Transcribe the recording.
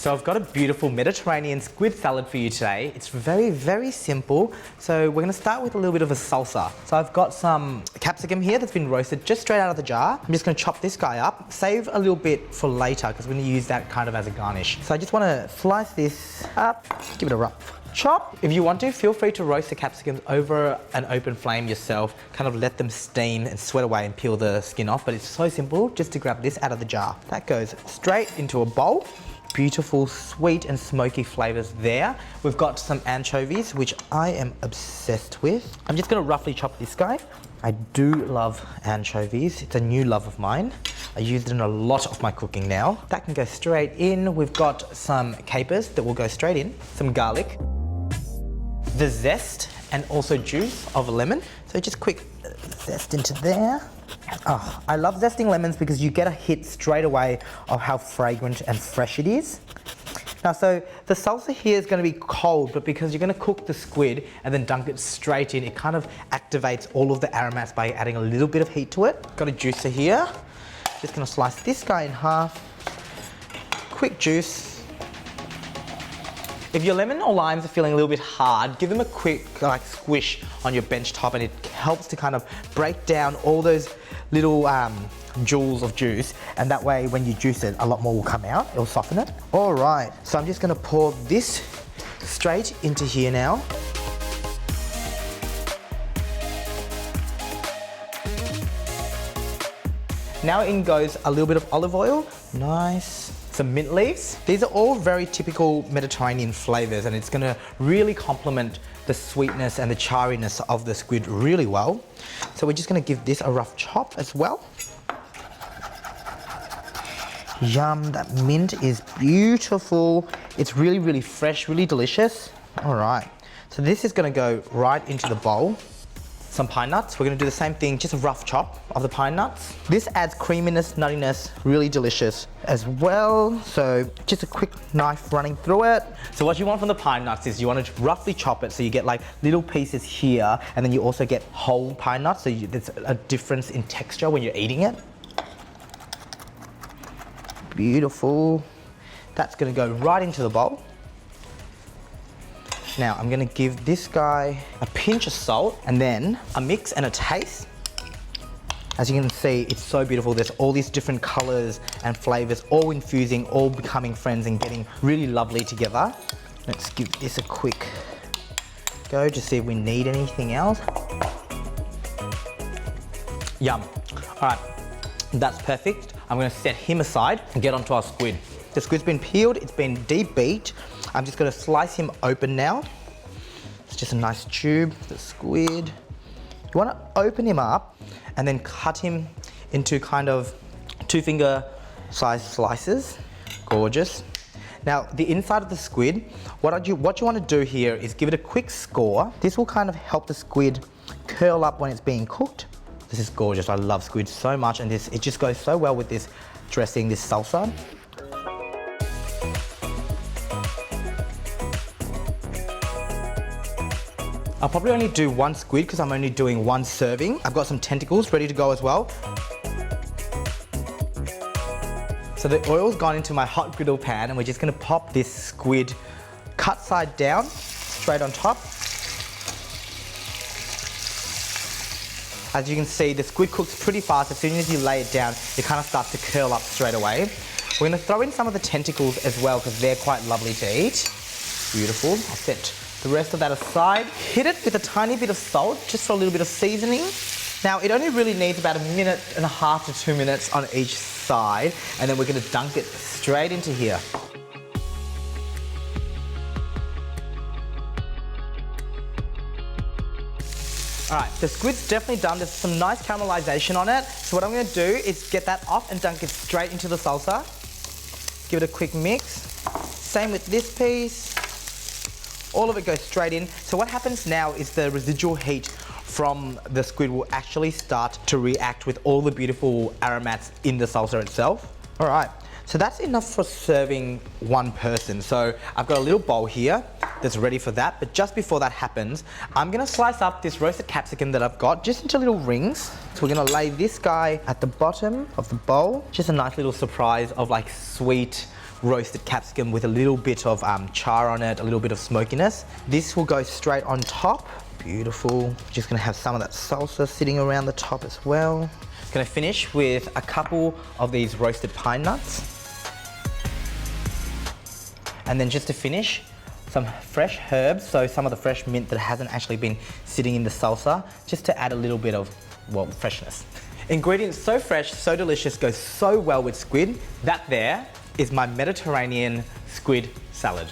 So I've got a beautiful Mediterranean squid salad for you today. It's very, very simple. So we're gonna start with a little bit of a salsa. So I've got some capsicum here that's been roasted just straight out of the jar. I'm just gonna chop this guy up, save a little bit for later because we're gonna use that kind of as a garnish. So I just wanna slice this up, give it a rough chop. If you want to, feel free to roast the capsicums over an open flame yourself, kind of let them steam and sweat away and peel the skin off, but it's so simple just to grab this out of the jar. That goes straight into a bowl. Beautiful sweet and smoky flavors there. We've got some anchovies, which I am obsessed with. I'm just gonna roughly chop this guy. I do love anchovies. It's a new love of mine. I use it in a lot of my cooking now. That can go straight in. We've got some capers that will go straight in, some garlic, the zest and also juice of a lemon. So just quick zest into there. Oh, I love zesting lemons because you get a hit straight away of how fragrant and fresh it is. Now, so the salsa here is going to be cold, but because you're going to cook the squid and then dunk it straight in, it kind of activates all of the aromats by adding a little bit of heat to it. Got a juicer here. Just going to slice this guy in half. Quick juice. If your lemon or limes are feeling a little bit hard, give them a quick squish on your bench top, and it helps to kind of break down all those little jewels of juice, and that way when you juice it, a lot more will come out. It'll soften it. All right, so I'm just gonna pour this straight into here now. Now in goes a little bit of olive oil. Nice. Some mint leaves. These are all very typical Mediterranean flavors, and it's gonna really complement the sweetness and the chariness of the squid really well. So we're just gonna give this a rough chop as well. Yum, that mint is beautiful. It's really, really fresh, really delicious. All right, so this is gonna go right into the bowl. Some pine nuts. We're gonna do the same thing, just a rough chop of the pine nuts. This adds creaminess, nuttiness, really delicious as well. So just a quick knife running through it. So what you want from the pine nuts is you want to roughly chop it so you get like little pieces here, and then you also get whole pine nuts, so there's a difference in texture when you're eating it. Beautiful. That's gonna go right into the bowl. Now I'm gonna give this guy a pinch of salt and then a mix and a taste. As you can see, it's so beautiful. There's all these different colors and flavors, all infusing, all becoming friends and getting really lovely together. Let's give this a quick go to see if we need anything else. Yum. All right, that's perfect. I'm gonna set him aside and get onto our squid. The squid's been peeled, it's been debeat. I'm just gonna slice him open now. It's just a nice tube, the squid. You wanna open him up and then cut him into kind of 2-finger size slices. Gorgeous. Now, the inside of the squid, what you wanna do here is give it a quick score. This will kind of help the squid curl up when it's being cooked. This is gorgeous, I love squid so much, and it just goes so well with this dressing, this salsa. I'll probably only do one squid because I'm only doing one serving. I've got some tentacles ready to go as well. So the oil's gone into my hot griddle pan, and we're just gonna pop this squid cut side down, straight on top. As you can see, the squid cooks pretty fast. As soon as you lay it down, it kind of starts to curl up straight away. We're gonna throw in some of the tentacles as well because they're quite lovely to eat. Beautiful. I'll set the rest of that aside. Hit it with a tiny bit of salt, just for a little bit of seasoning. Now, it only really needs about 1.5 to 2 minutes on each side, and then we're gonna dunk it straight into here. All right, the squid's definitely done. There's some nice caramelization on it. So what I'm gonna do is get that off and dunk it straight into the salsa. Give it a quick mix. Same with this piece. All of it goes straight in. So what happens now is the residual heat from the squid will actually start to react with all the beautiful aromats in the salsa itself. All right, so that's enough for serving one person. So I've got a little bowl here that's ready for that, but just before that happens, I'm gonna slice up this roasted capsicum that I've got just into little rings. So we're gonna lay this guy at the bottom of the bowl. Just a nice little surprise of like sweet, roasted capsicum with a little bit of char on it, a little bit of smokiness. This will go straight on top. Beautiful. Just gonna have some of that salsa sitting around the top as well. Gonna finish with a couple of these roasted pine nuts. And then just to finish, some fresh herbs, so some of the fresh mint that hasn't actually been sitting in the salsa, just to add a little bit of, well, freshness. Ingredients so fresh, so delicious, goes so well with squid. That there is my Mediterranean squid salad.